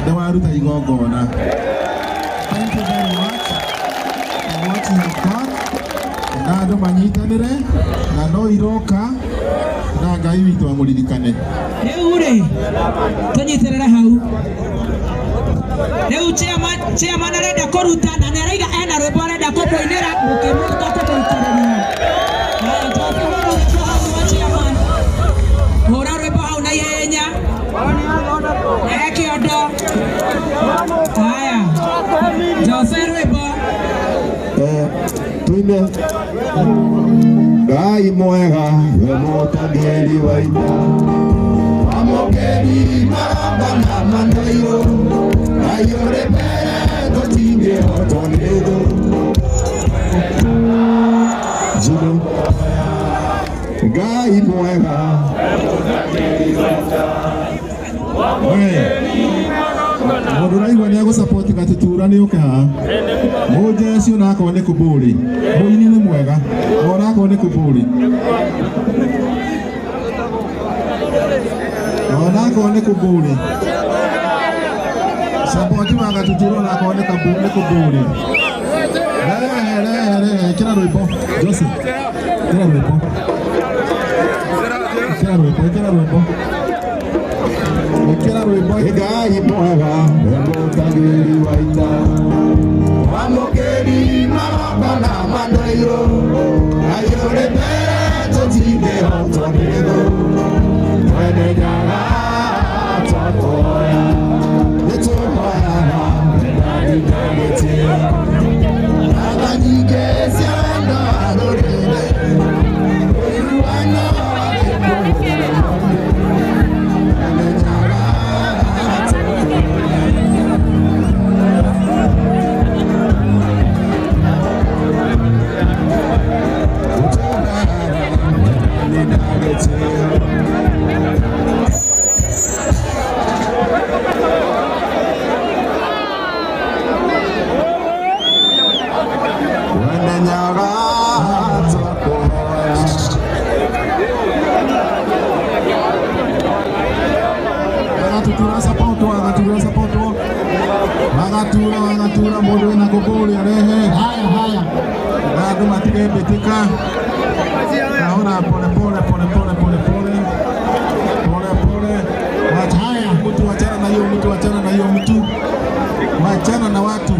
Dawaruta igongona. Thank you very much for what you have done. Na andũ manyitanĩre na no iroka na Ngai witũ amũririkane. Rĩu rĩ tũnyitĩrĩre hau. Rĩu chairman arenda kũruta na nĩaraiga ena rwĩmbo arenda kũmũinĩra mũkĩmuta kũmũitĩrĩria. Hũra rwĩmbo hau na ihenya. Kĩondo. Haya. Jose rwĩmbo. Tuime. Ngai mwega we mũtangĩri wa ita. Amũkeni maramba na mandairo. Ngai ũrĩ mbere tũtingĩhotwo nĩ thũ. Njino. Ngai mwega we mũtangĩri wa ita. Mũndũ raigua nĩ agũsupport Gatutura nĩ ũke haha. Mũjeci onakorwo nĩ Kũmbũri. Mũini nĩ mwega. Onakorwo nĩ Kũmbũri. Onakorwo nĩ Kũmbũri. Support wa Gatutura onakorwo nĩ Kũmbũri. Kĩra rwĩmbo. Joseph. Kĩra rwĩmbo. Kĩra rwĩmbo. Ngai mwega we mũtangĩri wa ita. Amũkeni maramba na mandairo. Ngai ũrĩ mbere tũtingĩhotwo nĩ thũ. Mwene nyaga twakũhoya. Nĩtũhoyaga wendani na gĩtĩo. Thaga nyingĩ cia wendo wa rũrĩrĩ. Ũiguano wa Gĩkũyũ na Mũmbi. Wagatura mũndũ wĩna Kũmbũri arehe. Haya. Na andũ matige mbĩtĩka. Naona pole. Haya, mtu wachana na hiyo mtu. Wachana na watu.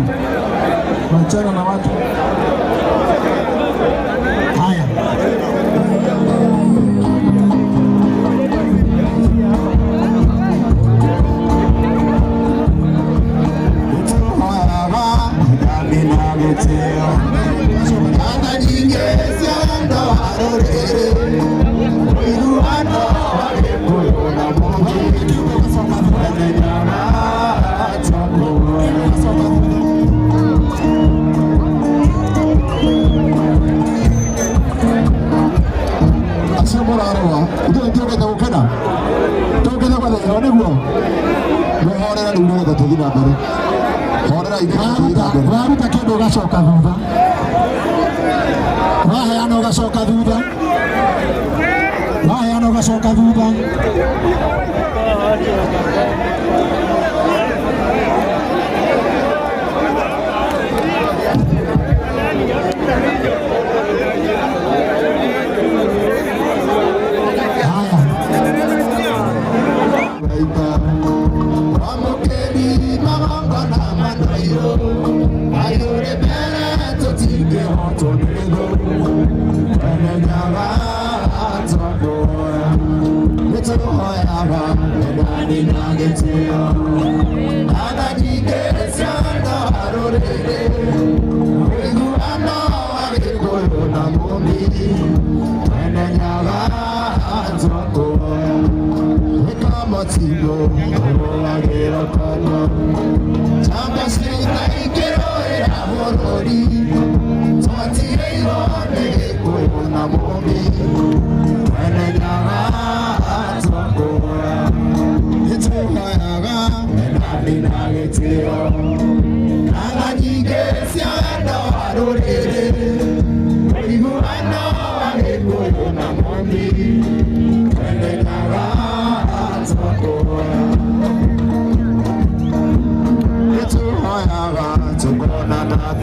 Haya. Waruta kĩndũ ũgacoka thutha. Waheana ũgacoka thutha.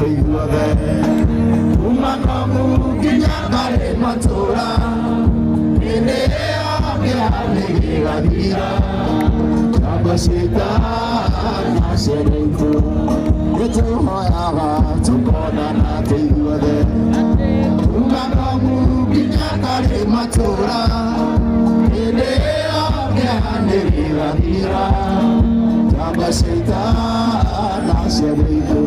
tuiguothe kuma Ng'ongu nginya Karĩmatura hĩndĩ ĩyo kĩrathi gĩgathira Jamba Shaitana ciendeitu nĩtũhoyaga tũkonana tuiguothe kuma Ng'ongu nginya Karĩmatura hĩndĩ ĩyo kĩrathi gĩgathira Jamba Shaitana ciendeitu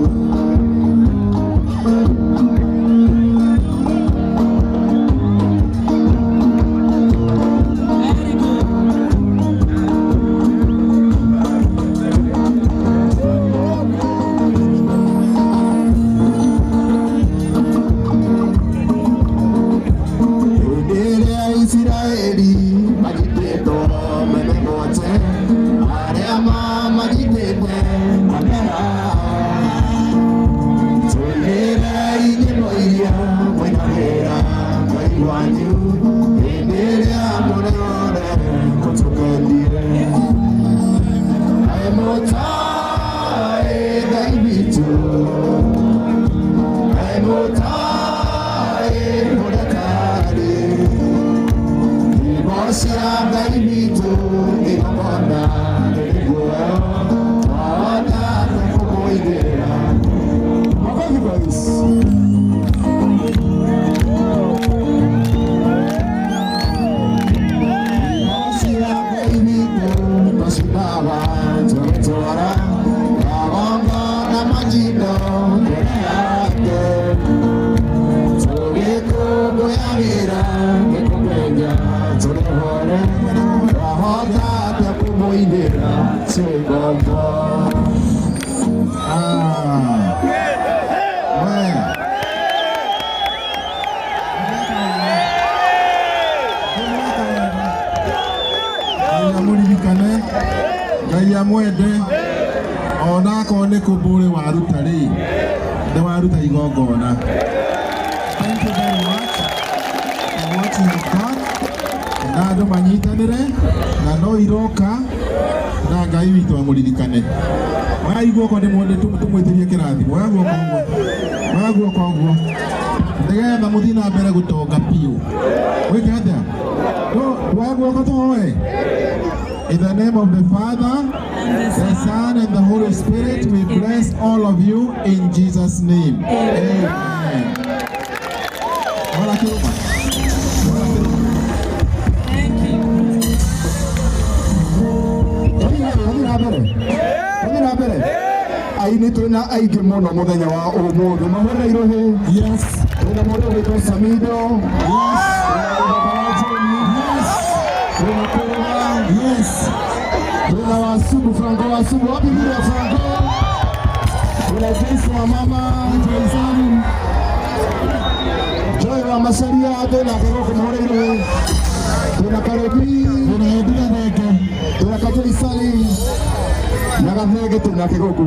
Ngai amwende ona akorwo nĩ kũmbũrĩ waruta rĩ nĩ waruta igongona. Thank you very much for what you have done. Na andũ manyitanĩre na no iroka na Ngai witũ amũririkane. Waigua ũguo tũmwĩtĩrie kĩrathimo. Waigua ũguo nĩgetha mũthiĩ na mbere gũtonga piũ. Wĩke atĩa? Waigua ũguo tũhoe. In the name of the Father, the Son, and the Holy Spirit, we bless all of you in Jesus' name. Amen. Aini twina aingĩ mũno mũthenya wa ũmũthĩ mahũreirwo hĩ. Yes. Twina mũndũ wĩtwo Samido. Yes. Yes. Tuna Wasubu, Franco Wasubu, wapi vile Franco? Tuna Jason wa mama, Jason. Joy wa Masaria, tuna Kegoko Moreiro. Tuna Karebi, tuna Edina Neke. Tuna Katoli Sali. Na Gathege tuna Kegoko.